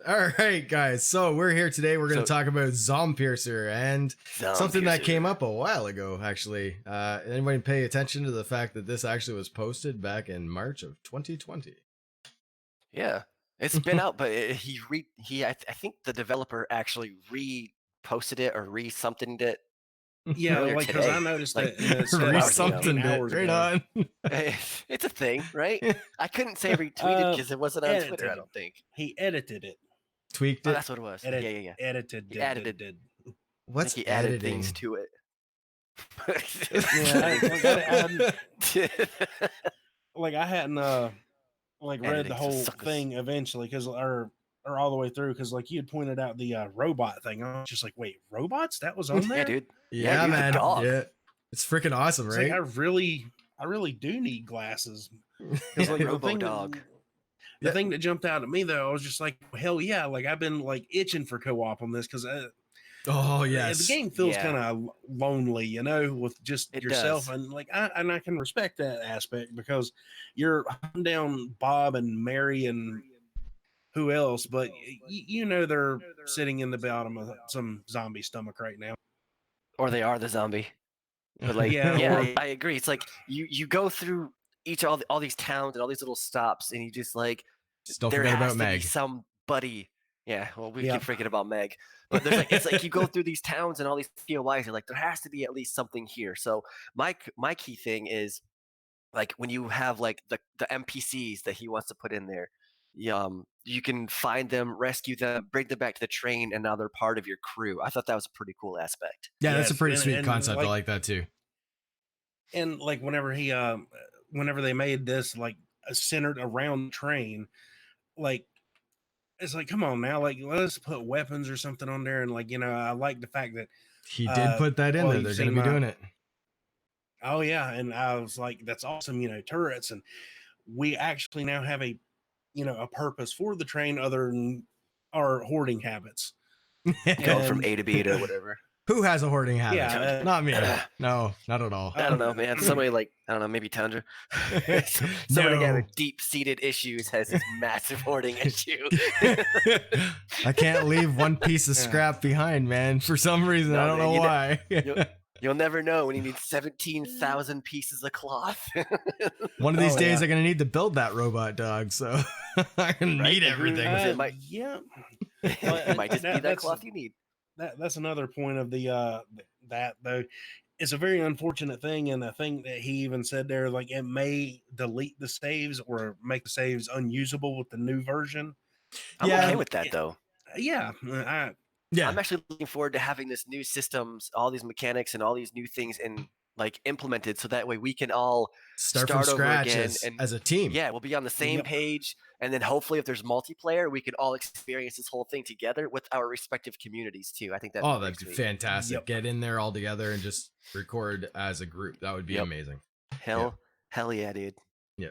All right, guys. So we're here today. We're going to talk about Zompiercer and something that came up a while ago, actually. Anybody pay attention to the fact that this actually was posted back in March of 2020? Yeah, it's been out, but I think the developer actually reposted it or re-somethinged it. Yeah, earlier like because today. I noticed Like, that it said Re hours ago. something hours right ago. on. It's a thing, right? I couldn't say retweeted because it wasn't on edited. Twitter, I don't think. He edited it. Tweaked Oh, it. that's what it was. Yeah. Edited. He edited. Did. What's I think he editing? added things to it. I hadn't read the whole thing eventually because or all the way through because like you had pointed out the robot thing. I was just like, wait, robots? That was on there? Yeah, dude. Yeah, dude, man. Dog. Yeah, it's freaking awesome, It's right? like I really do need glasses because like the thing that jumped out at me though, I was just like, hell yeah! Like I've been like itching for co-op on this because oh yes, the game feels kind of lonely, you know, with just yourself, and like I can respect that aspect because you're hunting down Bob and Mary and who else, but you know they're sitting in the bottom of some zombie stomach right now, or they are the zombie. But like, I agree. It's like you go through all these towns and all these little stops, and you just like don't forget about Meg. Somebody. Yeah, well, we keep freaking about Meg, but there's like it's like you go through these towns and all these POIs. You're like, there has to be at least something here. So my key thing is like when you have like the NPCs that he wants to put in there. You can find them, rescue them, bring them back to the train, and now they're part of your crew. I thought that was a pretty cool aspect. Yeah, that's a pretty sweet concept. I like that too. And like whenever they made this like centered around the train, like it's like, come on now, like let's put weapons or something on there. And like, you know, I like the fact that he did put that in there. They're going to be doing it. Oh yeah. And I was like, that's awesome. You know, turrets. And we actually now have a purpose for the train other than our hoarding habits. Going from A to B to whatever. Who has a hoarding habit? Yeah, not me. No, not at all. I don't know, man. Somebody like, I don't know, maybe Tundra. Somebody got with deep-seated issues has this massive hoarding issue. I can't leave one piece of scrap behind, man. For some reason, I don't know why. You'll never know when you need 17,000 pieces of cloth. One of these days, I'm going to need to build that robot dog, so I need everything. It might just be that cloth you need. That's another point of the that though. It's a very unfortunate thing, and I think that he even said there, like it may delete the saves or make the saves unusable with the new version. I'm okay with that though. Yeah, I'm actually looking forward to having this new systems, all these mechanics, and all these new things implemented, so that way we can all start from scratch over again as a team. Yeah, we'll be on the same page, and then hopefully, if there's multiplayer, we can all experience this whole thing together with our respective communities too. I think that'd be fantastic. Get in there all together and just record as a group. That would be amazing. Hell yeah, dude. Yeah.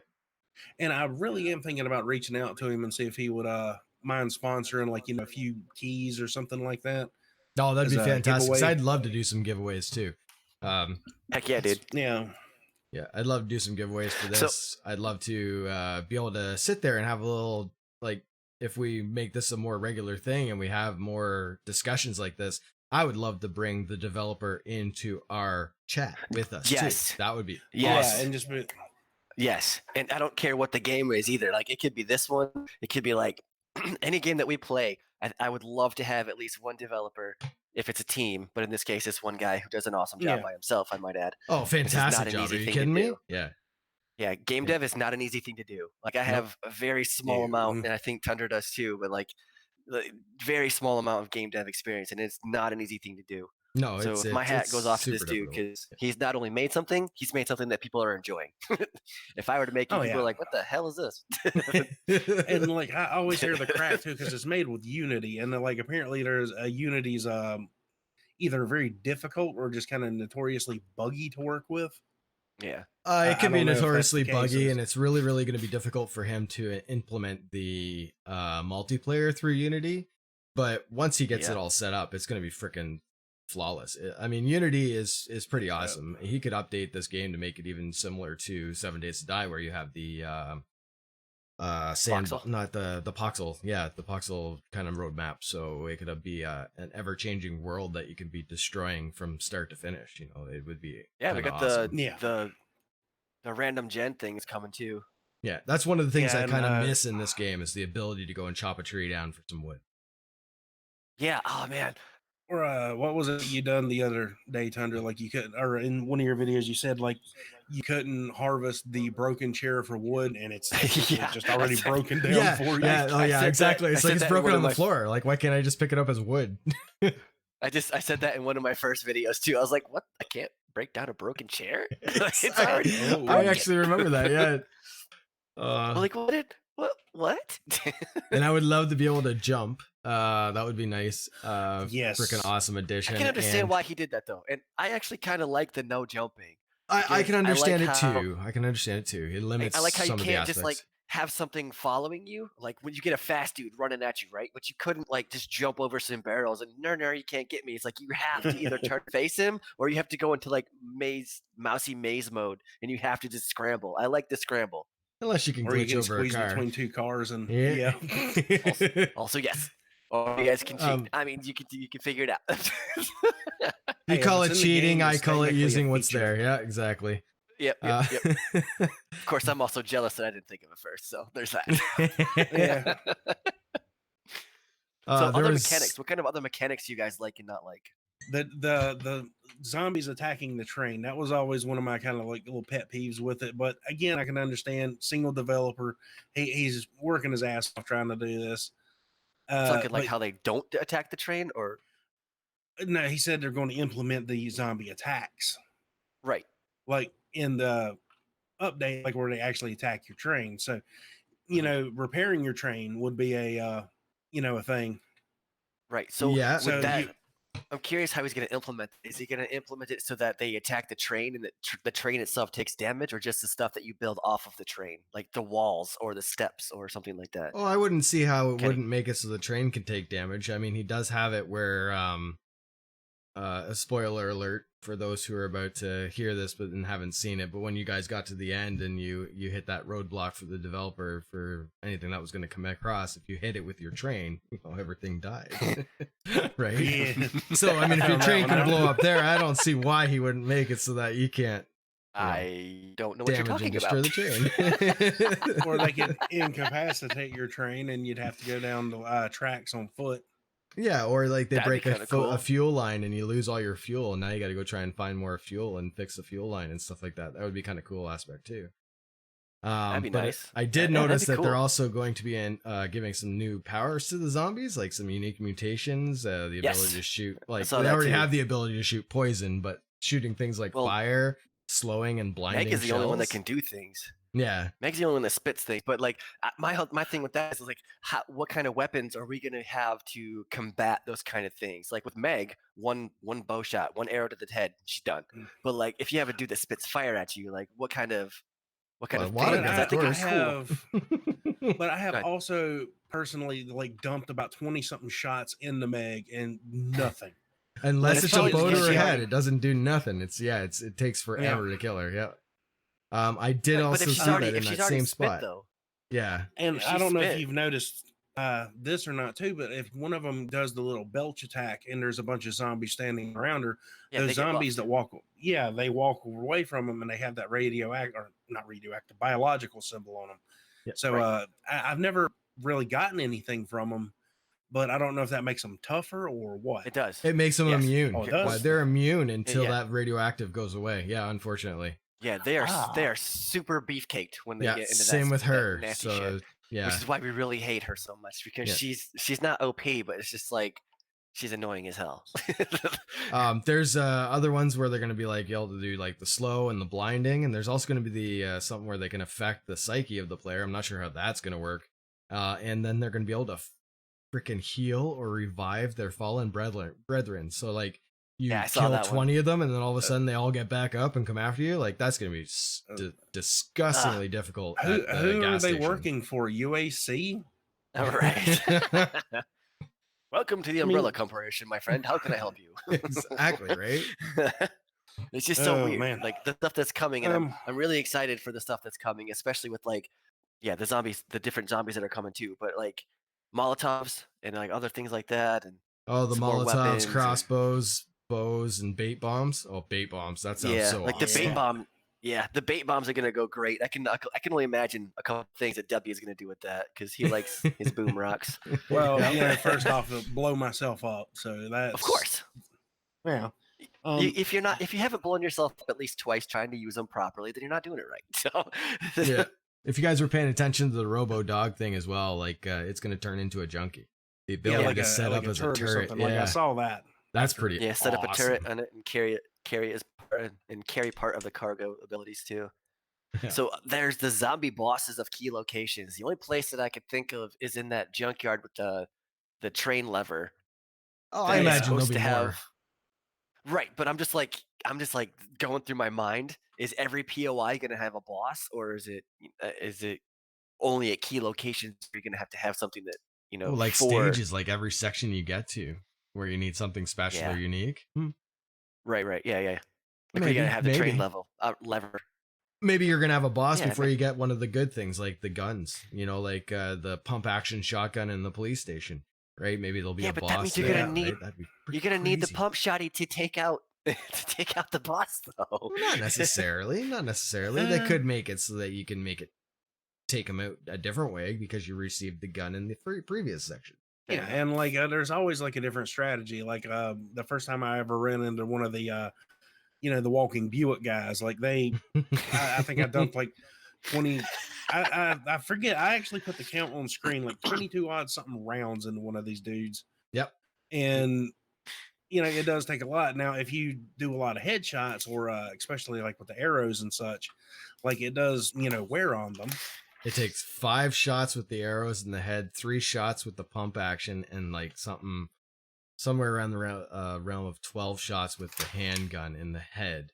And I really am thinking about reaching out to him and see if he would mind sponsoring like a few keys or something like that. Oh, that'd be fantastic. I'd love to do some giveaways too. Heck yeah, dude. Yeah, I'd love to do some giveaways for this. I'd love to be able to sit there and have a little, like, if we make this a more regular thing and we have more discussions like this, I would love to bring the developer into our chat with us. Yes. Too. That would be awesome. Yeah, and just yes. And I don't care what the game is either. Like, it could be this one. It could be like any game that we play. I would love to have at least one developer if it's a team, but in this case, it's one guy who does an awesome job by himself, I might add. Oh, fantastic job. Are you kidding me? Yeah, game dev is not an easy thing to do. Like, I have a very small amount, and I think Tundra does too, but like very small amount of game dev experience, and it's not an easy thing to do. No, so my hat goes off to this dude because he's not only made something, he's made something that people are enjoying. If I were to make it, people are like, what the hell is this? And like, I always hear the crap too, because it's made with Unity, and like apparently there's Unity's either very difficult or just kind of notoriously buggy to work with. Yeah. It can be notoriously buggy, and it's really, really going to be difficult for him to implement the multiplayer through Unity. But once he gets it all set up, it's going to be freaking flawless. I mean, Unity is pretty awesome. He could update this game to make it even similar to 7 Days to Die, where you have the sand, Voxel? not the voxel. Yeah, the voxel kind of roadmap. So it could be an ever changing world that you could be destroying from start to finish. You know, it would be We got awesome. the random gen things coming too. Yeah, that's one of the things I and, kind of miss in this game is the ability to go and chop a tree down for some wood. Yeah. Oh man. Or what was it you done the other day, Tundra? Like you couldn't, or in one of your videos, you said like you couldn't harvest the broken chair for wood, and it's just already broken down for you. Yeah, oh yeah, exactly. It's like it's broken on the floor. Like, why can't I just pick it up as wood? I said that in one of my first videos too. I was like, what? I can't break down a broken chair? It's already I actually remember that. Yeah. Like what? And I would love to be able to jump. That would be nice. Yes, freaking awesome addition. I can understand why he did that though, and I actually kind of like the no jumping. I can understand it too. I can understand it too. It limits. I like how you some can't just like have something following you, like when you get a fast dude running at you, right? But you couldn't like just jump over some barrels and no, you can't get me. It's like you have to either turn face him or you have to go into like mousy maze mode, and you have to just scramble. I like the scramble. Unless you can glitch over a car between two cars, and also yes. Or you guys can cheat. I mean, you can figure it out. You call it cheating. I call it using what's there. Yeah, exactly. Yep. Of course, I'm also jealous that I didn't think of it first. So there's that. Yeah. So other mechanics. What kind of other mechanics do you guys like and not like? The zombies attacking the train, that was always one of my kind of like little pet peeves with it. But again, I can understand single developer. He's working his ass off trying to do this. Like how they don't attack the train, or no? He said they're going to implement the zombie attacks, right? Like in the update, like where they actually attack your train. So, repairing your train would be a thing, right? So yeah. So that. I'm curious how he's going to implement it. Is he going to implement it so that they attack the train and the train itself takes damage, or just the stuff that you build off of the train, like the walls or the steps or something like that? Oh, I wouldn't see how it wouldn't make it so the train can take damage. I mean, he does have it where, a spoiler alert for those who are about to hear this but haven't seen it, but when you guys got to the end and you hit that roadblock for the developer for anything that was going to come across, if you hit it with your train, everything died. Right? Yeah. So, I mean, if your train can blow up there, I don't see why he wouldn't make it so that you can't. I don't know what you're talking about. Damage and destroy the train. Or they could incapacitate your train and you'd have to go down the tracks on foot. Yeah, or like they That'd break a fuel line and you lose all your fuel, and now you got to go try and find more fuel and fix the fuel line and stuff like that. That would be kind of cool aspect too. That'd be nice. I did notice that they're also going to be giving some new powers to the zombies, like some unique mutations, the ability to shoot. Like they already have the ability to shoot poison, but shooting things like fire, slowing and blinding. Meg is the only one that can do things. Yeah, Meg's the only one that spits things. But like my thing with that is like, what kind of weapons are we gonna have to combat those kind of things? Like with Meg, one bow shot, one arrow to the head, she's done. But like if you have a dude that spits fire at you, like what kind of thing? I think I have, but I have also personally like dumped about 20 something shots in the Meg and nothing. Unless it's a bow to her head, it doesn't do nothing. It takes forever to kill her. Yeah. I did also see that in that same spot. Though. Yeah. And I don't know if you've noticed this or not too, but if one of them does the little belch attack and there's a bunch of zombies standing around her, those zombies that they walk away from them and they have that biological symbol on them. Yeah, so I've never really gotten anything from them, but I don't know if that makes them tougher or what. It does. It makes them immune. Oh, it does? They're immune until that radioactive goes away. Yeah, unfortunately. Yeah, they are super beefcaked when they get into that. Same with her. Nasty shit. Yeah, which is why we really hate her so much, because she's not OP, but it's just like she's annoying as hell. There's other ones where they're going to be like able to do like the slow and the blinding, and there's also going to be the something where they can affect the psyche of the player. I'm not sure how that's going to work. And then they're going to be able to freaking heal or revive their fallen brethren. So like you kill 20 of them, and then all of a sudden they all get back up and come after you. Like that's going to be disgustingly difficult. Who are they working for? UAC? All right. Welcome to the Umbrella Corporation, my friend. How can I help you? Exactly, right? It's just so weird. Man. Like the stuff that's coming, and I'm really excited for the stuff that's coming, especially with like the different zombies that are coming too, but like Molotovs and like other things like that, and the some more Molotovs, weapons, crossbows, bows, and bait bombs. Oh, bait bombs! That sounds so like awesome. the bait bomb. Yeah, the bait bombs are gonna go great. I can only imagine a couple of things that W is gonna do with that because he likes his boom rocks. Well, first off, it'll blow myself up. So that's Of course. Yeah. If you haven't blown yourself up at least twice trying to use them properly, then you're not doing it right. So yeah. If you guys were paying attention to the Robo Dog thing as well, like it's going to turn into a junkie. The ability to set up as a turret. Like I saw that. That's pretty. Yeah, set awesome. up a turret on it and carry part of the cargo abilities too. Yeah. So there's the zombie bosses of key locations. The only place that I could think of is in that junkyard with the train lever. Oh, I imagine there'll be more. Right, but I'm just like going through my mind. Is every POI going to have a boss, or is it only at key locations where you're going to have something that like stages, like every section you get to where you need something special or unique? Right, yeah. Like you gotta have the train lever. Maybe you're gonna have a boss before you get one of the good things, like the guns. Like the pump action shotgun in the police station. Right? Maybe there'll be a boss. That means you're gonna need the pump shotty to take out the boss, though. Well, not necessarily. They could make it so that you can take them out a different way because you received the gun in the previous section. Yeah, and like there's always like a different strategy. Like the first time I ever ran into one of the the walking Buick guys, like I think I dumped like 20. I forget. I actually put the count on screen, like 22 odd something rounds into one of these dudes. Yep. And it does take a lot. Now, if you do a lot of headshots, or especially like with the arrows and such, like it does, wear on them. It takes 5 shots with the arrows in the head, 3 shots with the pump action, and like somewhere around the realm of 12 shots with the handgun in the head.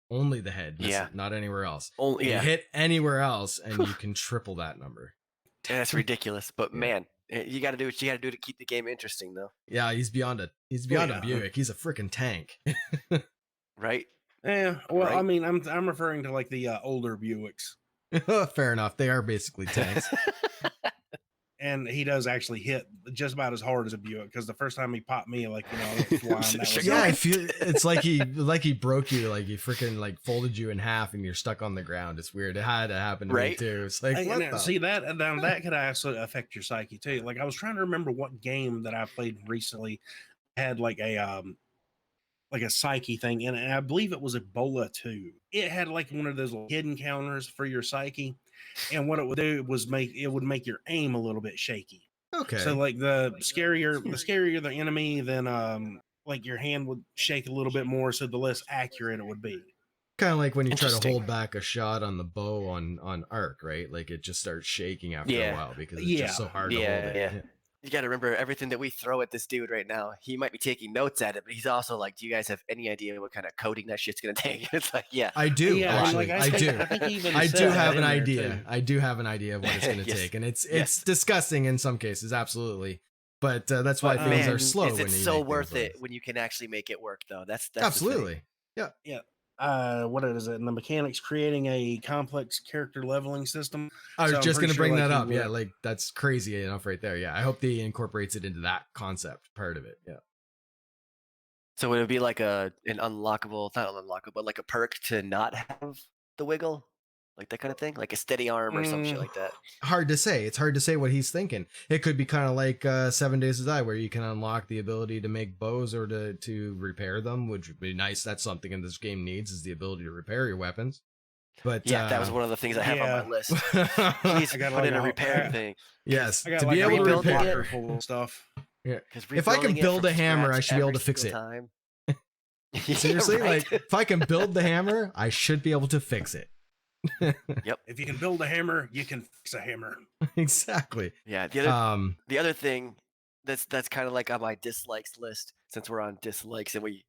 Only the head, not anywhere else. You hit anywhere else, and you can triple that number. That's ridiculous, but man, you got to do what you got to do to keep the game interesting, though. Yeah, he's beyond a Buick. He's a freaking tank. Right? Yeah. Well, right? I mean, I'm referring to like the older Buicks. Fair enough. They are basically tanks. And he does actually hit just about as hard as a Buick, because the first time he popped me, like I went flying. I feel it's like he broke you, like he freaking like folded you in half, and you're stuck on the ground. It's weird. It had to happen to me too. It's like see that could also affect your psyche too. Like I was trying to remember what game that I played recently had like a psyche thing, and I believe it was Ebola 2. It had like one of those hidden counters for your psyche, and what it would do was make your aim a little bit shaky. Okay. So like the scarier the enemy, then like your hand would shake a little bit more, so the less accurate it would be. Kind of like when you try to hold back a shot on the bow on arc, right? Like it just starts shaking after a while because it's just so hard to hold it. Yeah. You got to remember everything that we throw at this dude right now. He might be taking notes at it, but he's also like, do you guys have any idea what kind of coding that shit's going to take? It's like, I do. Yeah, actually. I do have an idea. I do have an idea of what it's going to take. And it's disgusting in some cases. Absolutely. But that's why things are slow. It's so worth it when you can actually make it work, though. That's absolutely. Yeah. What is it? And the mechanics creating a complex character leveling system. I was just going to bring that up. Yeah, like that's crazy enough right there. Yeah, I hope they incorporates it into that concept part of it. Yeah. So it would be like not unlockable, but like a perk to not have the wiggle, like that kind of thing, like a steady arm or some shit like that. Hard to say. It's hard to say what he's thinking. It could be kind of like 7 Days to Die, where you can unlock the ability to make bows or to repair them, which would be nice. That's something in this game needs, is the ability to repair your weapons. But that was one of the things I have on my list. Please put in a repair thing. Yes, to be able to repair full stuff. Yeah. If I can build a hammer, I should be able to fix it. Seriously, like if I can build the hammer, I should be able to fix it. Yep. If you can build a hammer, you can fix a hammer. Exactly. Yeah. The other thing that's kind of like on my dislikes list, since we're on dislikes and we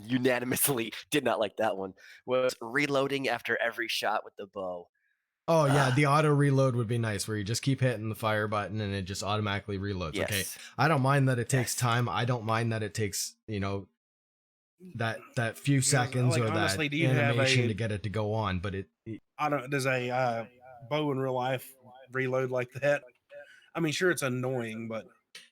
unanimously did not like that one, was reloading after every shot with the bow. Oh yeah, the auto reload would be nice, where you just keep hitting the fire button and it just automatically reloads. Yes. Okay, I don't mind that it takes time. I don't mind that it takes that few seconds or honestly, that animation to get it to go on. But does a bow in real life reload like that. I mean, sure, it's annoying, but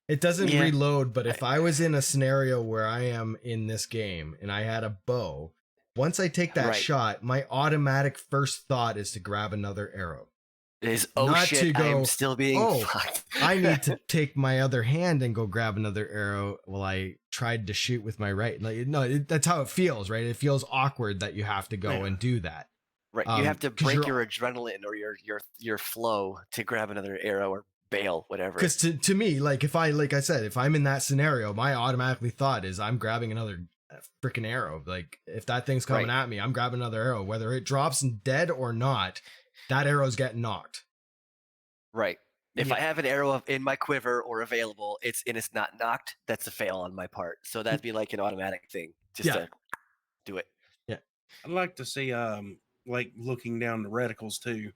it doesn't reload. But if I was in a scenario where I am in this game and I had a bow, once I take that shot, my automatic first thought is to grab another arrow. Is not shit, to go, I'm still being fucked. I need to take my other hand and go grab another arrow while I tried to shoot with my right. Like, no, that's how it feels, right? It feels awkward that you have to go and do that. Right. You have to break your adrenaline or your flow to grab another arrow or bail, whatever. Because to me, like if I said, if I'm in that scenario, my automatically thought is I'm grabbing another freaking arrow. Like if that thing's coming at me, I'm grabbing another arrow, whether it drops dead or not. That arrow's getting knocked. Right. If I have an arrow in my quiver or available, it's not knocked, that's a fail on my part. So that'd be like an automatic thing. Just to do it. Yeah. I'd like to see like looking down the reticles too.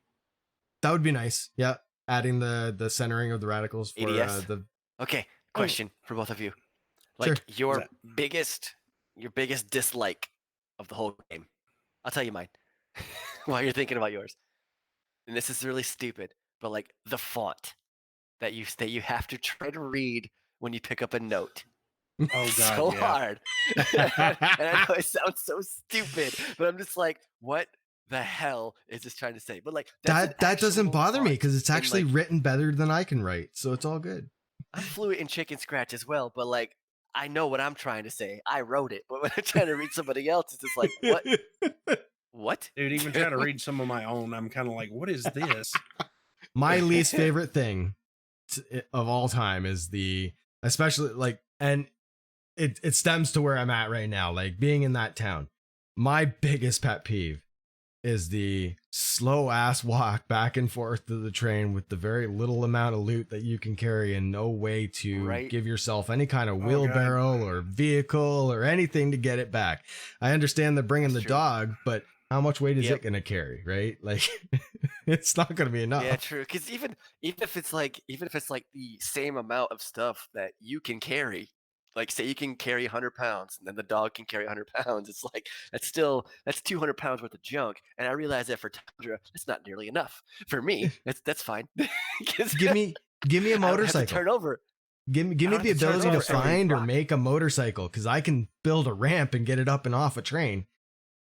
That would be nice. Yeah. Adding the centering of the radicals for the Okay. Question for both of you. Like your biggest dislike of the whole game. I'll tell you mine while you're thinking about yours. And this is really stupid, but like the font that you have to try to read when you pick up a note. Oh God, so hard. And I know it sounds so stupid, but I'm just like, what the hell is this trying to say? But like that doesn't bother me because it's actually written better than I can write, so it's all good. I'm fluent in chicken scratch as well, but like I know what I'm trying to say. I wrote it, but when I'm trying to read somebody else, it's just like, what? What? Dude, even trying to read some of my own, I'm kind of like, what is this? My least favorite thing of all time is especially like, and it stems to where I'm at right now, like being in that town. My biggest pet peeve is the slow ass walk back and forth to the train with the very little amount of loot that you can carry and no way to give yourself any kind of wheelbarrow or vehicle or anything to get it back. I understand they're bringing the dog, but how much weight is it going to carry, right? Like, it's not going to be enough. Yeah, true. Because even if it's like the same amount of stuff that you can carry, like say you can carry 100 pounds, and then the dog can carry 100 pounds. It's like that's 200 pounds worth of junk. And I realize that for Tundra, it's not nearly enough. For me, that's fine. give me a motorcycle. Turn over. Give me the ability to find or make a motorcycle, because I can build a ramp and get it up and off a train.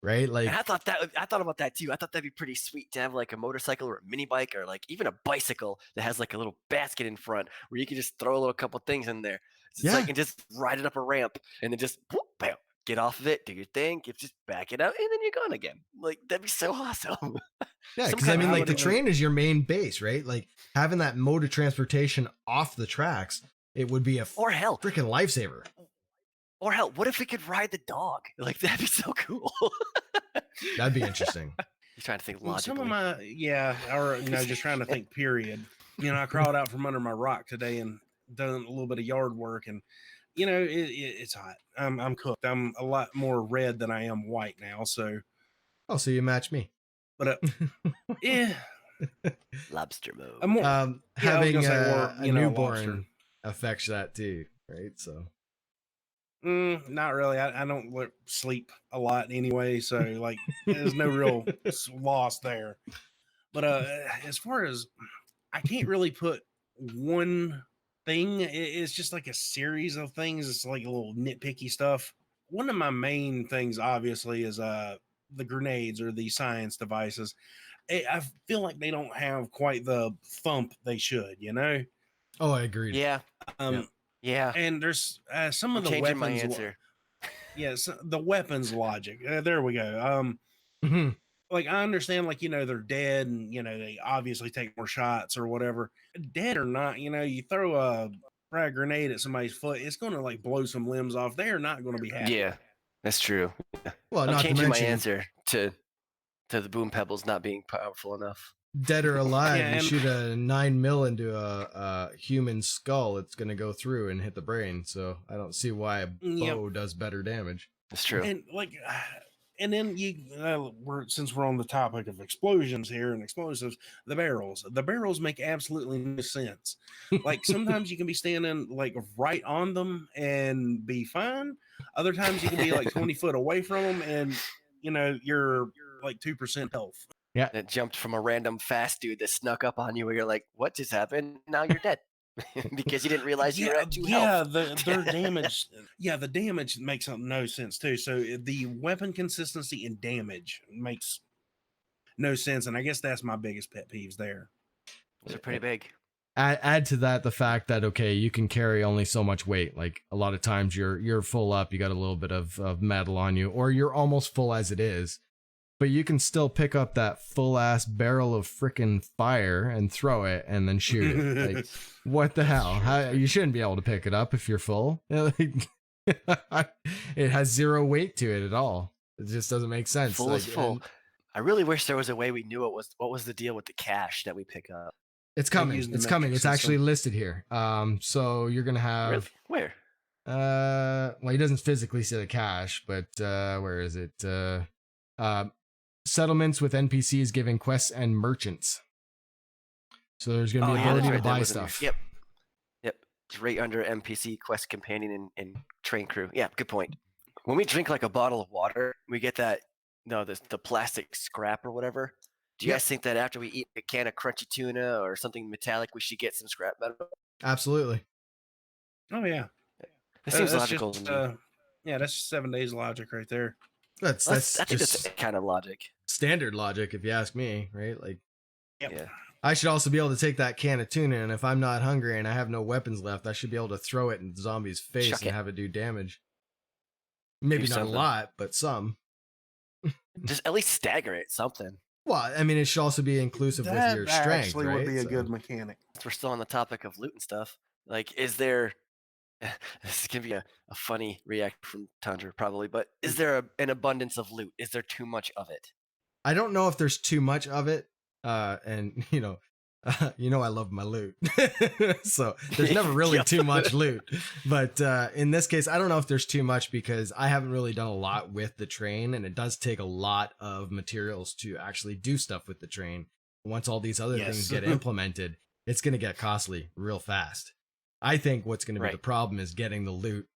Right, like and I thought about that too. I thought that'd be pretty sweet to have like a motorcycle or a mini bike or like even a bicycle that has like a little basket in front where you can just throw a little couple things in there. It's like and just ride it up a ramp and then just whoop, bam, get off of it, do your thing, just back it out, and then you're gone again. Like that'd be so awesome. Yeah, because I mean, like the train is your main base, right? Like having that mode of transportation off the tracks, it would be a freaking lifesaver. Or hell, what if we could ride the dog? Like that'd be so cool. That'd be interesting. You're trying to think logically. Some of my just trying to think. Period. I crawled out from under my rock today and done a little bit of yard work, and it's hot. I'm cooked. I'm a lot more red than I am white now. So, so you match me. But yeah, lobster mode. Having a newborn affects that too, right? So. Not really. I don't sleep a lot anyway, so like there's no real loss there. But as far as I can't really put one thing, it's just like a series of things. It's like a little nitpicky stuff. One of my main things, obviously, is the grenades or the science devices. I feel like they don't have quite the thump they should. Oh, I agree. Yeah. Yeah, and there's some of the weapons. My answer. Yes, the weapons logic. There we go. Like I understand, like they're dead, and they obviously take more shots or whatever. Dead or not, you throw a frag grenade at somebody's foot, it's going to like blow some limbs off. They are not going to be happy. Yeah, that's true. Well, I'm changing my answer to the boom pebbles not being powerful enough. Dead or alive, you shoot a 9mm into a human skull, it's going to go through and hit the brain. So I don't see why a bow does better damage. That's true. And and then since we're on the topic of explosions here and explosives, the barrels make absolutely no sense. Like sometimes you can be standing like right on them and be fine. Other times you can be like 20 foot away from them and you're like 2% health. Yeah. That jumped from a random fast dude that snuck up on you where you're like, what just happened? Now you're dead. Because you didn't realize you were at 2 health. Their damage. Yeah, the damage makes no sense too. So the weapon consistency and damage makes no sense, and I guess that's my biggest pet peeves there. Those are pretty big. Add to that the fact that okay, you can carry only so much weight. Like a lot of times you're full up, you got a little bit of metal on you, or you're almost full as it is. But you can still pick up that full ass barrel of frickin' fire and throw it and then shoot it. Like, what the hell? You shouldn't be able to pick it up if you're full. It has zero weight to it at all. It just doesn't make sense. Full is full. I really wish there was a way we knew what was the deal with the cash that we pick up. It's coming. It's coming. It's actually listed here. So you're gonna have where? Well, he doesn't physically say the cache, but where is it? Settlements with NPCs giving quests and merchants. So there's going to be the ability to buy stuff. Yep. It's right under NPC, quest companion, and train crew. Yeah, good point. When we drink like a bottle of water, we get that, the plastic scrap or whatever. Do you guys think that after we eat a can of crunchy tuna or something metallic, we should get some scrap metal? Absolutely. Oh, yeah. It seems logical. That's 7 days logic right there. I think that's kind of logic. Standard logic, if you ask me, right? Like, yeah. I should also be able to take that can of tuna, and if I'm not hungry and I have no weapons left, I should be able to throw it in the zombie's face and have it do damage. Maybe not a lot, but some. Just at least stagger it, something. Well, I mean, it should also be inclusive with your strength. Actually, right? would be a good mechanic. We're still on the topic of loot and stuff. Like, is there? This is gonna be a funny reaction from Tundra probably, but is there an abundance of loot? Is there too much of it? I don't know if there's too much of it, and I love my loot, so there's never really too much loot. But in this case, I don't know if there's too much because I haven't really done a lot with the train, and it does take a lot of materials to actually do stuff with the train. Once all these other things get implemented, it's going to get costly real fast. I think what's going to be the problem is getting the loot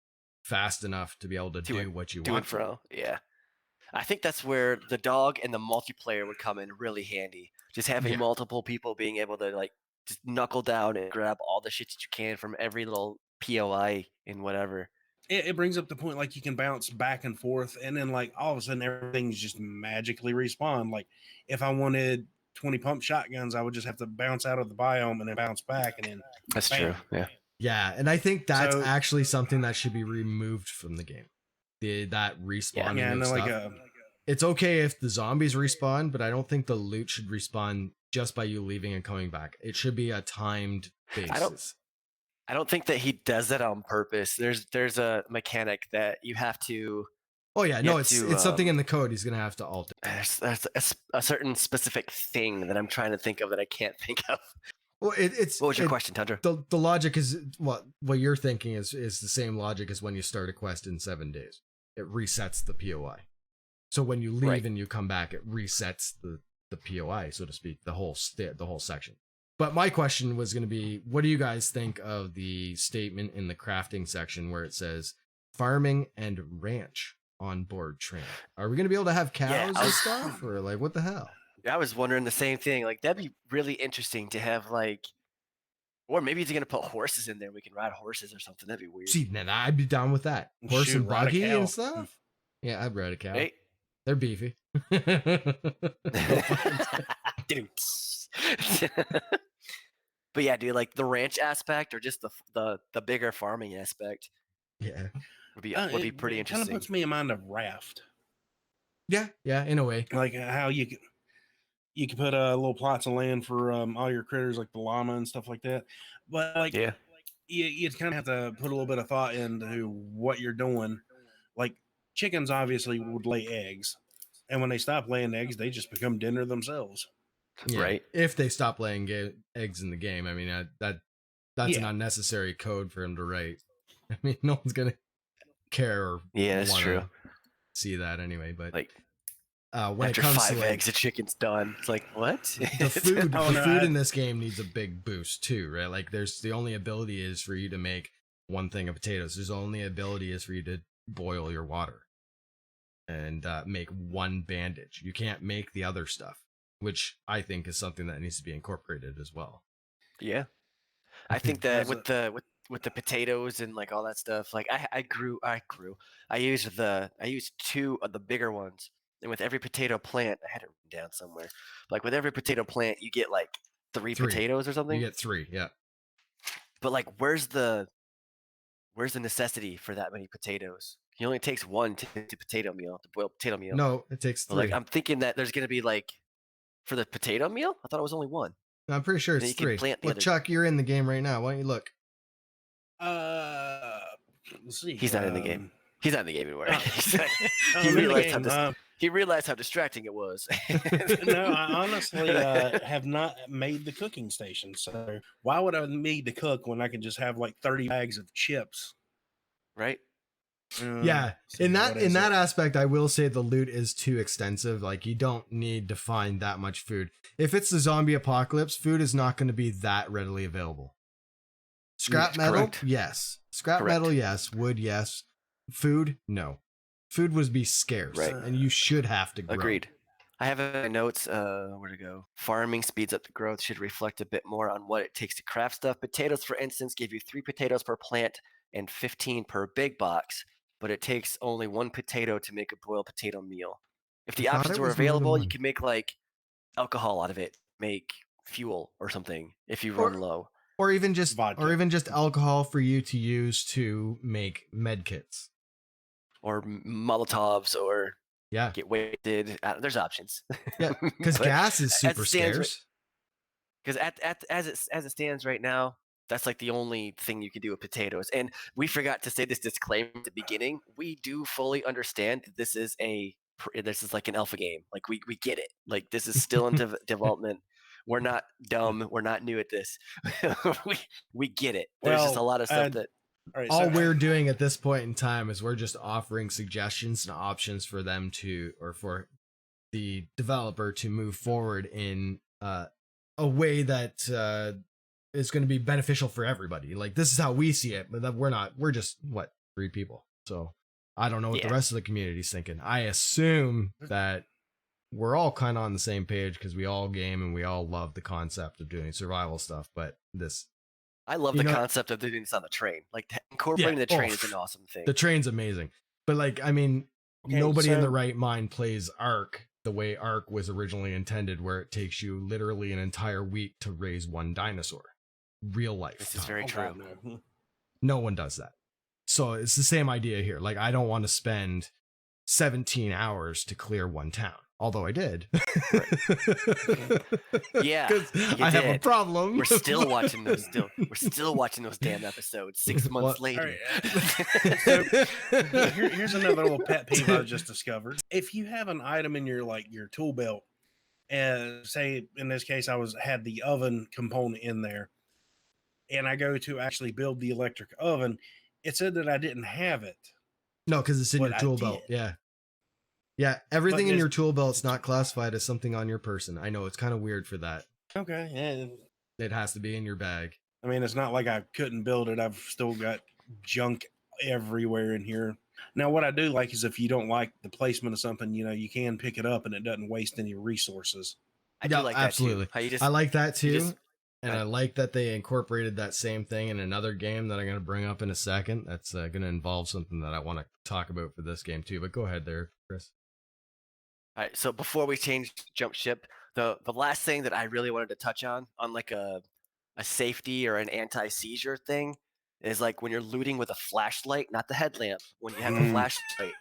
fast enough to be able to do what you want. Yeah. I think that's where the dog and the multiplayer would come in really handy. Just having multiple people being able to like just knuckle down and grab all the shit that you can from every little POI and whatever. It brings up the point like you can bounce back and forth, and then like all of a sudden everything's just magically respawn. Like if I wanted 20 pump shotguns, I would just have to bounce out of the biome and then bounce back, and then that's true. Yeah. Yeah, and I think that's actually something that should be removed from the game. That respawning of stuff. It's okay if the zombies respawn, but I don't think the loot should respawn just by you leaving and coming back. It should be a timed basis. I don't think that he does that on purpose. There's a mechanic that you have to. Oh yeah, no, it's something in the code he's gonna have to alter. There's a certain specific thing that I'm trying to think of that I can't think of. Well, it's. What was your question, Tundra? The logic is what you're thinking is the same logic as when you start a quest in 7 days. It resets the POI. So when you leave and you come back, it resets the POI, so to speak, the whole section. But my question was going to be, what do you guys think of the statement in the crafting section where it says farming and ranch on board train? Are we going to be able to have cows and stuff, or like what the hell? I was wondering the same thing. Like that'd be really interesting to have like, or maybe he's gonna put horses in there. We can ride horses or something. That'd be weird. See, then I'd be down with that. Horse and buggy and stuff. Yeah, I'd ride a cow. Hey. They're beefy. But yeah, dude, like the ranch aspect or just the bigger farming aspect. Yeah, would be pretty interesting. Kind of puts me in mind of raft. Yeah, in a way. Like how you can put little plots of land for all your critters, like the llama and stuff like that. But like, you kind of have to put a little bit of thought into what you're doing. Like chickens obviously would lay eggs, and when they stop laying eggs, they just become dinner themselves. Yeah, right. If they stop laying eggs in the game, I mean that's an unnecessary code for him to write. I mean, no one's gonna care or that's true. See that anyway, but like. When after it comes 5 to eggs, the chicken's done. It's like what? The food in this game needs a big boost too, right? Like, the only ability is for you to make one thing of potatoes. There's only ability is for you to boil your water and make one bandage. You can't make the other stuff. which I think is something that needs to be incorporated as well. Yeah. I think that with the potatoes and like all that stuff, like I used 2 of the bigger ones, and with every potato plant, I had it written down somewhere. Like with every potato plant, you get like 3 potatoes or something. You get 3, yeah. But like, where's the necessity for that many potatoes? He only takes 1 to potato meal, to boil potato meal. No, it takes 3. Like I'm thinking that there's gonna be like for the potato meal. I thought it was only 1. I'm pretty sure it's 3. Look, Chuck, you're in the game right now. Why don't you look? Let's see. He's not in the game. He's not in the game anymore. He realized how distracting it was. No, I honestly have not made the cooking station. So why would I need to cook when I can just have like 30 bags of chips? Right? Yeah. In that aspect, I will say the loot is too extensive. Like, you don't need to find that much food. If it's the zombie apocalypse, food is not going to be that readily available. Scrap metal, correct. Yes. Scrap metal, yes. Wood, yes. Food, no. Food would be scarce, right. And you should have to grow. Agreed. I have in my notes, where to go? Farming speeds up the growth, should reflect a bit more on what it takes to craft stuff. Potatoes, for instance, give you 3 potatoes per plant and 15 per big box, but it takes only 1 potato to make a boiled potato meal. If the options were available, you could make like alcohol out of it, make fuel or something if you run low. Or even just alcohol for you to use to make med kits. Or Molotovs, or get wasted. There's options. Yeah, because gas is super scarce. Because as it stands right now, that's like the only thing you can do with potatoes. And we forgot to say this disclaimer at the beginning. We do fully understand that this is like an alpha game. Like we get it. Like this is still in development. We're not dumb. We're not new at this. we get it. There's just a lot of stuff that. All we're doing at this point in time is we're just offering suggestions and options for them to, or for the developer to move forward in a way that is going to be beneficial for everybody. Like, this is how we see it, but we're just 3 people. So I don't know what the rest of the community is thinking. I assume that we're all kind of on the same page because we all game and we all love the concept of doing survival stuff. But I love the concept of doing this on the train. Like, incorporating the train is an awesome thing. The train's amazing. But like, I mean, nobody in the right mind plays Ark the way Ark was originally intended, where it takes you literally an entire week to raise 1 dinosaur. Real life. This is very true. No one does that. So it's the same idea here. Like, I don't want to spend 17 hours to clear 1 town. Although I did. Yeah. I have a problem. We're still watching those damn episodes 6 months later. Right. So, here's another little pet peeve I just discovered. If you have an item in your tool belt, and say in this case I had the oven component in there, and I go to actually build the electric oven, it said that I didn't have it. No, because it's in your tool belt. Yeah, everything in your tool belt's not classified as something on your person. I know, it's kind of weird for that. Okay, yeah. It has to be in your bag. I mean, it's not like I couldn't build it. I've still got junk everywhere in here. Now, what I do like is if you don't like the placement of something, you can pick it up and it doesn't waste any resources. I do like absolutely. That too. I like that too. And I like that they incorporated that same thing in another game that I'm going to bring up in a second. That's going to involve something that I want to talk about for this game too. But go ahead there, Chris. All right, so before we jump ship, the last thing that I really wanted to touch on like a safety or an anti-seizure thing, is like when you're looting with a flashlight, not the headlamp, when you have a flashlight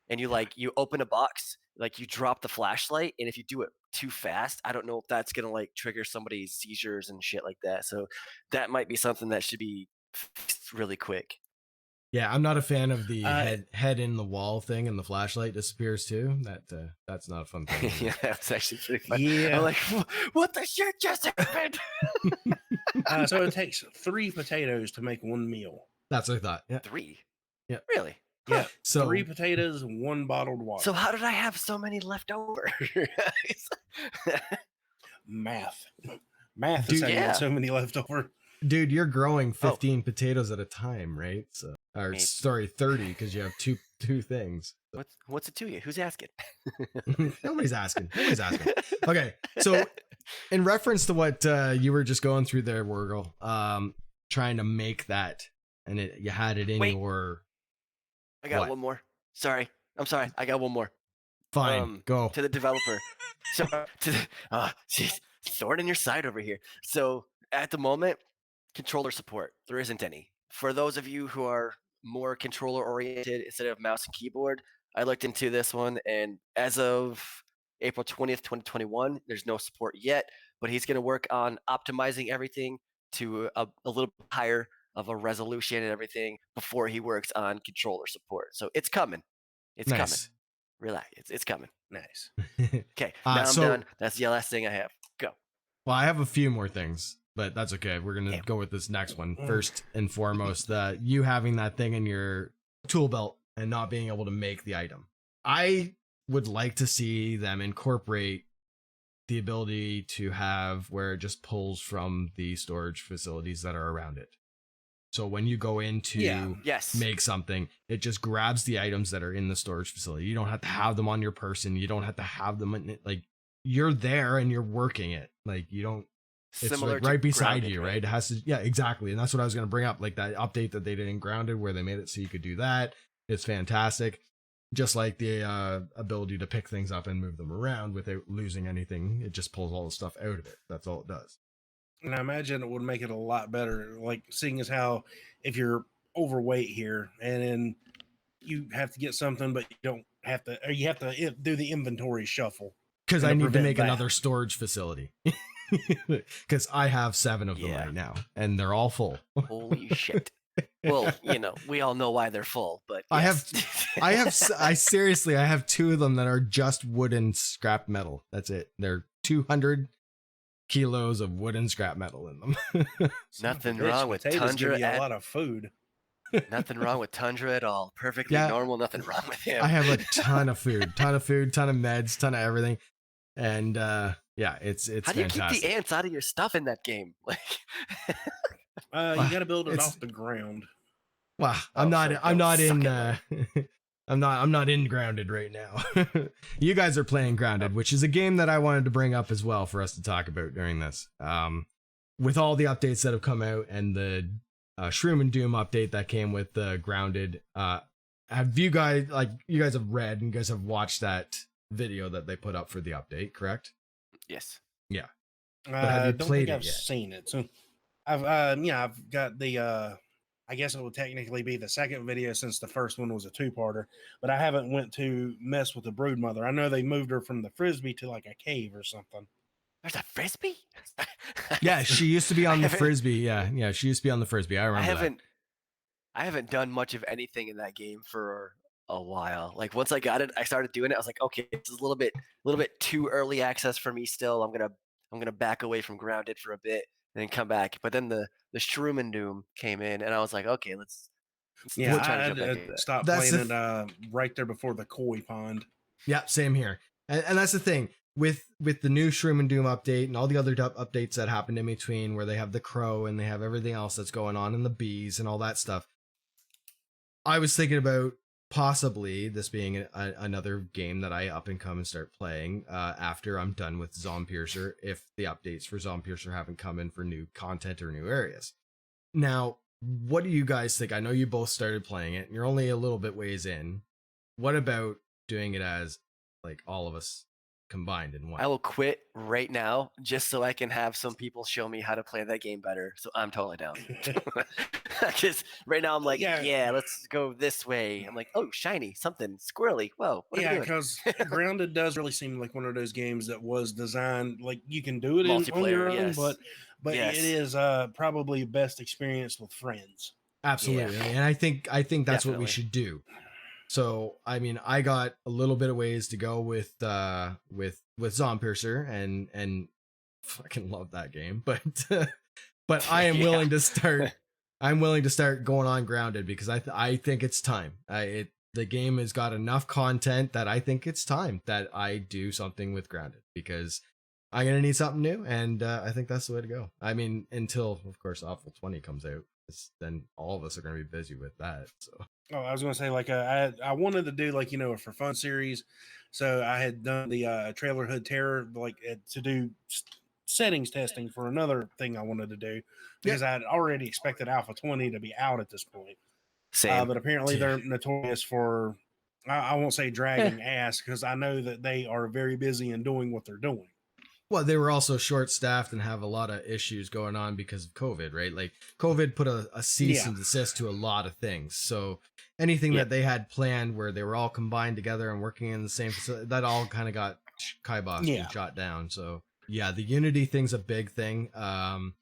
and you open a box, like you drop the flashlight, and if you do it too fast, I don't know if that's going to trigger somebody's seizures and shit like that. So that might be something that should be fixed really quick. Yeah, I'm not a fan of the head in the wall thing, and the flashlight disappears too. That's not a fun thing. Yeah, that's actually pretty fun. Yeah. I'm like, what the shit just happened? So it takes 3 potatoes to make 1 meal. That's what I thought. Yeah. 3? Yeah. Really? Yeah. So 3 potatoes and 1 bottled water. So how did I have so many left over? Math is how you got so many left over. Dude, you're growing 15 potatoes at a time, right? So, 30 because you have two things. What's it to you? Who's asking? Nobody's asking. Okay, so in reference to what you were just going through there, Wargoul, trying to make that, and you had it in your. I got one more. Sorry, I'm sorry. I got one more. Fine, go to the developer. So jeez, sword in your side over here. So at the moment, controller support, there isn't any. For those of you who are more controller oriented instead of mouse and keyboard, I looked into this one, and as of April 20th, 2021, there's no support yet, but he's going to work on optimizing everything to a little bit higher of a resolution and everything before he works on controller support. So it's coming. It's coming. Relax. It's coming. Nice. Okay, now I'm done. That's the last thing I have. Go. Well, I have a few more things, but that's okay. We're going to go with this next one. First and foremost, you having that thing in your tool belt and not being able to make the item. I would like to see them incorporate the ability to have where it just pulls from the storage facilities that are around it. So when you go in to make something, it just grabs the items that are in the storage facility. You don't have to have them on your person. You don't have to have them in it. Like, you're there and you're working it. Like, you don't. It's similar like right beside Grounded, you, right? It has to. Yeah, exactly. And that's what I was going to bring up. Like that update that they did in Grounded, where they made it so you could do that. It's fantastic. Just like the ability to pick things up and move them around without losing anything. It just pulls all the stuff out of it. That's all it does. And I imagine it would make it a lot better, like seeing as how if you're overweight here and then you have to get something, but you don't have to, or you have to do the inventory shuffle. Because I need to make another storage facility. Because I have 7 of them right now, and they're all full. Holy shit. Well, we all know why they're full, but yes. I seriously, I have 2 of them that are just wood and scrap metal. That's it. They're 200 kilos of wood and scrap metal in them. Nothing wrong with Tundra. A lot of food. Nothing wrong with Tundra at all. Perfectly normal. Nothing wrong with him. I have a ton of food, ton of meds, ton of everything, and it's How do you keep the ants out of your stuff in that game? Like, you got to build it off the ground. Well, I'm not in Grounded right now. You guys are playing Grounded, which is a game that I wanted to bring up as well for us to talk about during this. With all the updates that have come out and the Shroom and Doom update that came with Grounded, have you guys have read and you guys have watched that video that they put up for the update, correct? Yes. Yeah. I don't think I've seen it. So I've got the I guess it would technically be the second video since the first one was a 2-parter, but I haven't went to mess with the brood mother. I know they moved her from the Frisbee to like a cave or something. There's a Frisbee? Yeah, she used to be on the Frisbee. Yeah, she used to be on the Frisbee. I remember I haven't done much of anything in that game for a while. Like once I got it, I started doing it. I was like, okay, it's a little bit too early access for me still. I'm gonna back away from Grounded for a bit and then come back. But then the Shroom and Doom came in, and I was like, okay, let's I stopped playing it right there before the koi pond. Yeah, same here. And that's the thing with the new Shroom and Doom update and all the other updates that happened in between, where they have the crow and they have everything else that's going on and the bees and all that stuff. I was thinking about possibly this being another game that I up and come and start playing after I'm done with Zompiercer, if the updates for Zompiercer haven't come in for new content or new areas. Now, what do you guys think? I know you both started playing it and you're only a little bit ways in. What about doing it as like all of us combined in one? I will quit right now just so I can have some people show me how to play that game better. So I'm totally down. Because right now I'm like, yeah, let's go this way. I'm like, oh, shiny, something squirrely. Whoa, what are we doing? Because Grounded does really seem like one of those games that was designed like you can do it on your own, but it is probably best experience with friends. Absolutely, and I think that's what we should do. So, I mean, I got a little bit of ways to go with Zompiercer and fucking love that game, but I am willing to start. I'm willing to start going on Grounded because I think it's time. The game has got enough content that I think it's time that I do something with Grounded because I'm gonna need something new, and I think that's the way to go. I mean, until of course Awful 20 comes out, then all of us are gonna be busy with that. So. Oh, I was going to say, like, I wanted to do, like, a for fun series. So I had done the Trailer Hood Terror, like, to do settings testing for another thing I wanted to do because I had already expected Alpha 20 to be out at this point. Same. But apparently they're notorious for, I won't say dragging ass, because I know that they are very busy in doing what they're doing. Well, they were also short-staffed and have a lot of issues going on because of COVID, right? Like COVID put a cease and desist to a lot of things. So anything that they had planned where they were all combined together and working in the same facility, that all kind of got kiboshed and shot down. So yeah, the Unity thing's a big thing. The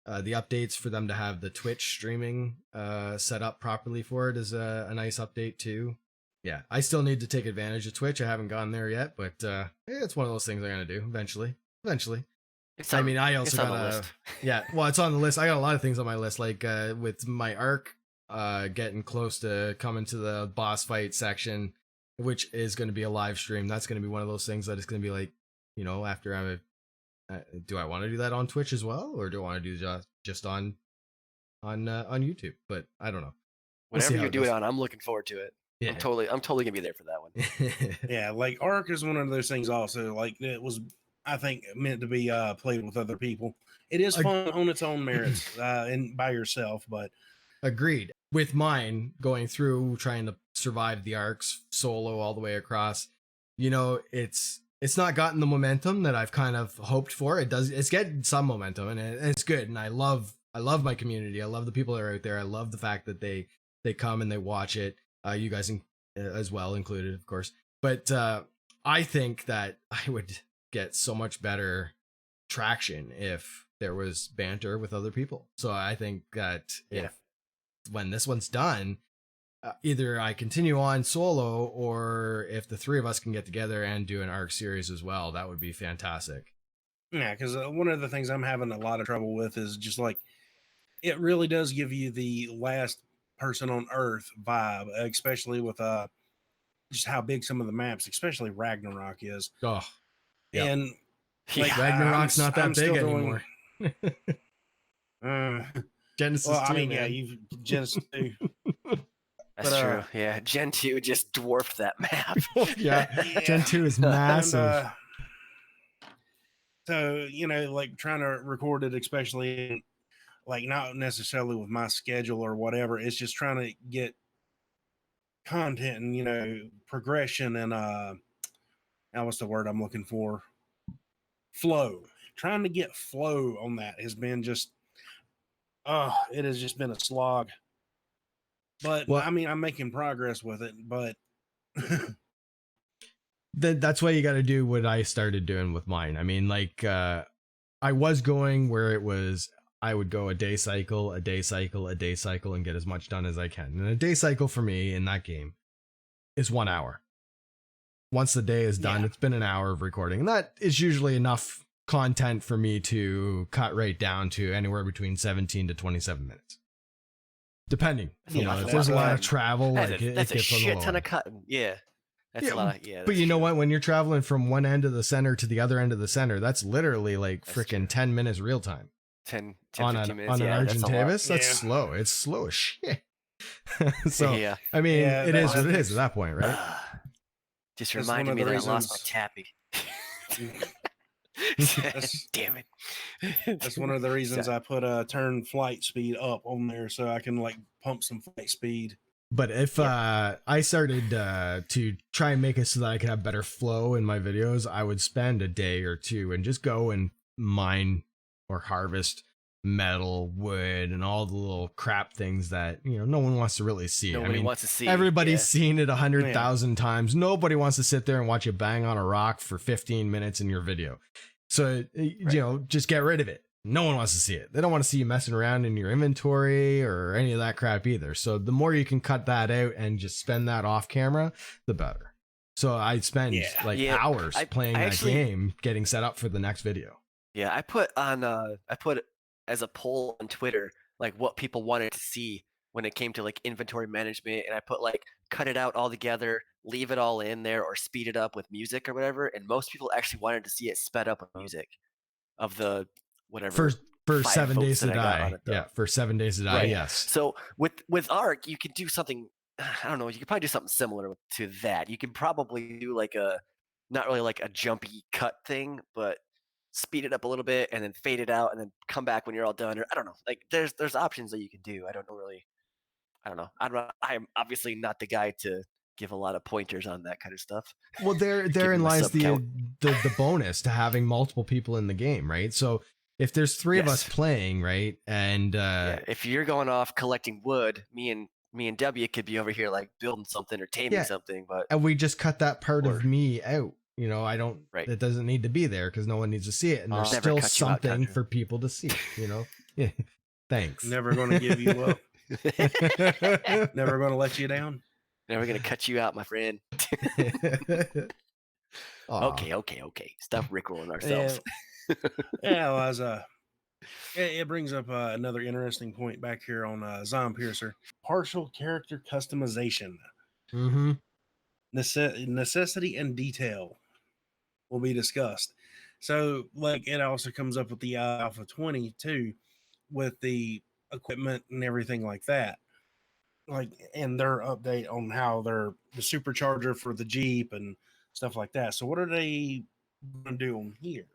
updates for them to have the Twitch streaming set up properly for it is a nice update too. Yeah, I still need to take advantage of Twitch. I haven't gone there yet, but it's one of those things I'm gonna do eventually. I also got it's on the list. I got a lot of things on my list, like with my arc getting close to coming to the boss fight section, which is going to be a live stream. That's going to be one of those things that it's going to be like, after do I want to do that on Twitch as well, or do I want to do just on YouTube? But I don't know. Whatever you do it on, I'm looking forward to it. Yeah. I'm totally gonna be there for that one. Yeah, like Ark is one of those things also. Like it was, I think, meant to be played with other people. It is fun on its own merits and by yourself, but agreed. With mine going through trying to survive the arcs solo all the way across, it's not gotten the momentum that I've kind of hoped for. It's getting some momentum and it's good. And I love my community. I love the people that are out there. I love the fact that they come and they watch it. You guys as well included, of course. But I think that I would get so much better traction if there was banter with other people. So I think that when this one's done, either I continue on solo, or if the three of us can get together and do an arc series as well, that would be fantastic. Yeah, because one of the things I'm having a lot of trouble with is just like, it really does give you the last person on Earth vibe, especially with just how big some of the maps, especially Ragnarok, is. Oh, yeah. And like, Ragnarok's not that big anymore. Genesis 2, I mean, you've Genesis 2. That's true. Yeah, Gen 2 just dwarfed that map. Gen 2 is massive. So, like trying to record it, especially like not necessarily with my schedule or whatever, it's just trying to get content and, progression and what's the word I'm looking for? Flow. Trying to get flow on that has been just, it has just been a slog. But I mean, I'm making progress with it, but that's why you got to do what I started doing with mine. I mean, like, I was going where it was, I would go a day cycle, and get as much done as I can. And a day cycle for me in that game is 1 hour. Once the day is done, it's been an hour of recording. And that is usually enough content for me to cut right down to anywhere between 17 to 27 minutes. Depending. If there's a lot of travel, that's a shit ton of cutting. Yeah. That's a lot. But you know what? When you're traveling from one end of the center to the other end of the center, that's literally like freaking 10 minutes real time. 10 on 15 minutes. On an Argent Davis, that's slow. It's slow as shit. So, I mean, it is what it is at that point, right? Just reminded me that I lost my tappy. Damn it. That's one of the reasons I put turn flight speed up on there so I can like pump some flight speed. But if I started to try and make it so that I could have better flow in my videos, I would spend a day or two and just go and mine or harvest metal, wood, and all the little crap things that no one wants to really see. Nobody wants to see. Everybody's seen it 100,000 times. Nobody wants to sit there and watch you bang on a rock for 15 minutes in your video. So just get rid of it. No one wants to see it. They don't want to see you messing around in your inventory or any of that crap either. So the more you can cut that out and just spend that off camera, the better. So I spend hours playing that game, getting set up for the next video. Yeah, I put as a poll on Twitter, like what people wanted to see when it came to like inventory management. And I put like, cut it out altogether, leave it all in there, or speed it up with music or whatever. And most people actually wanted to see it sped up with music of the whatever. For 7 days to die. Yeah, for 7 days to die, yes. So with Arc, you can do something I don't know. You could probably do something similar to that. You could probably do like not really like a jumpy cut thing, but speed it up a little bit and then fade it out and then come back when you're all done. Or I don't know. Like there's options that you can do. I don't know really. I don't know. I'm obviously not the guy to give a lot of pointers on that kind of stuff. Well, therein lies the bonus to having multiple people in the game, right? So if there's three of us playing, right, and if you're going off collecting wood, me and W could be over here like building something or taming something, and we just cut that part of me out. You know, I don't. Right. It doesn't need to be there because no one needs to see it, and there's still something for people to see. You know. Yeah. Thanks. Never going to give you up. Never going to let you down. Never going to cut you out, my friend. Okay. Stop rickrolling ourselves. Well, it brings up another interesting point back here on Zompiercer. Partial character customization. Mm-hmm. Necessity and detail will be discussed. So, like, it also comes up with the Alpha 20 too, with the equipment and everything like that. Like, and their update on how they're the supercharger for the Jeep and stuff like that. So, what are they going to do on here?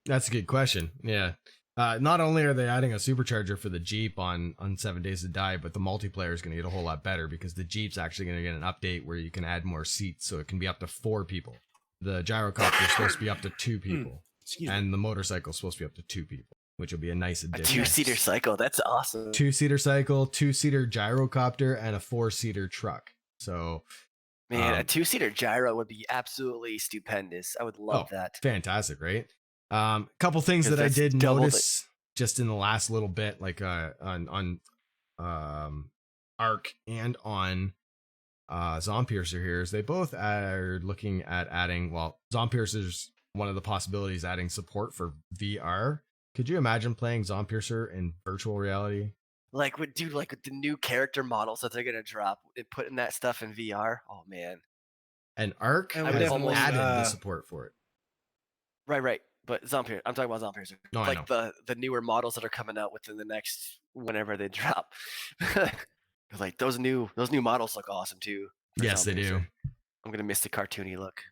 That's a good question. Yeah. Not only are they adding a supercharger for the Jeep on 7 Days to Die, but the multiplayer is going to get a whole lot better because the Jeep's actually going to get an update where you can add more seats, so it can be up to 4 people. The gyrocopter is supposed to be up to 2 people, and the motorcycle is supposed to be up to 2 people, which will be a nice addition. A 2-seater cycle, that's awesome. 2-seater cycle, 2-seater gyrocopter, and a 4-seater truck. So, man, a 2-seater gyro would be absolutely stupendous. I would love that. Fantastic, right? Couple things that I did notice just in the last little bit, like on Arc and on Zompiercer here, is they both are looking at adding. Well, Zompiercer's one of the possibilities, adding support for VR. Could you imagine playing Zompiercer in virtual reality? Like with the new character models that they're gonna drop and putting that stuff in VR. Oh man. And Arc has added the support for it. Right. But Zompiercer, I'm talking about Zompiercer. No, like the newer models that are coming out within the next whenever they drop. Like those new models look awesome too. Yes, they do. I'm gonna miss the cartoony look.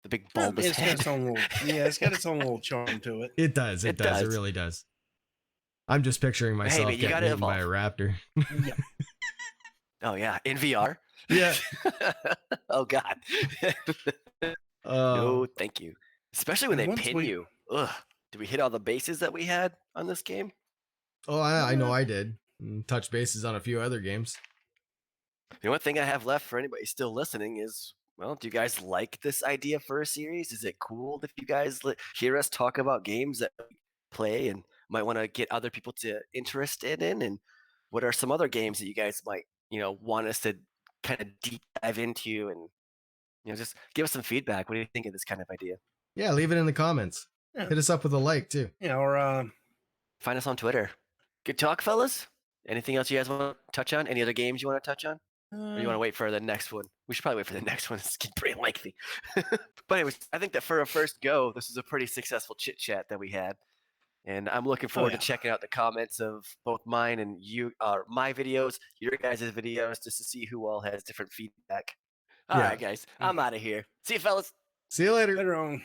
The big bulbous head. It's got its own little charm to it. It does. It really does. I'm just picturing myself getting eaten by a raptor. Yeah. Oh yeah, in VR. Yeah. Oh God. No, thank you. Especially when they pin you. Ugh. Did we hit all the bases that we had on this game? Oh, I know I did. Touch bases on a few other games. The only thing I have left for anybody still listening is, well, do you guys like this idea for a series? Is it cool if you guys hear us talk about games that we play and might want to get other people interested in? And what are some other games that you guys might, want us to kind of deep dive into and, just give us some feedback. What do you think of this kind of idea? Yeah, leave it in the comments. Yeah. Hit us up with a like too. Yeah, or find us on Twitter. Good talk, fellas. Anything else you guys want to touch on? Any other games you want to touch on? Or you want to wait for the next one? We should probably wait for the next one. It's getting pretty lengthy. But anyways, I think that for a first go, this is a pretty successful chit chat that we had. And I'm looking forward to checking out the comments of both mine and my videos, your guys' videos, just to see who all has different feedback. All right, guys. I'm out of here. See you, fellas. See you later. Later on.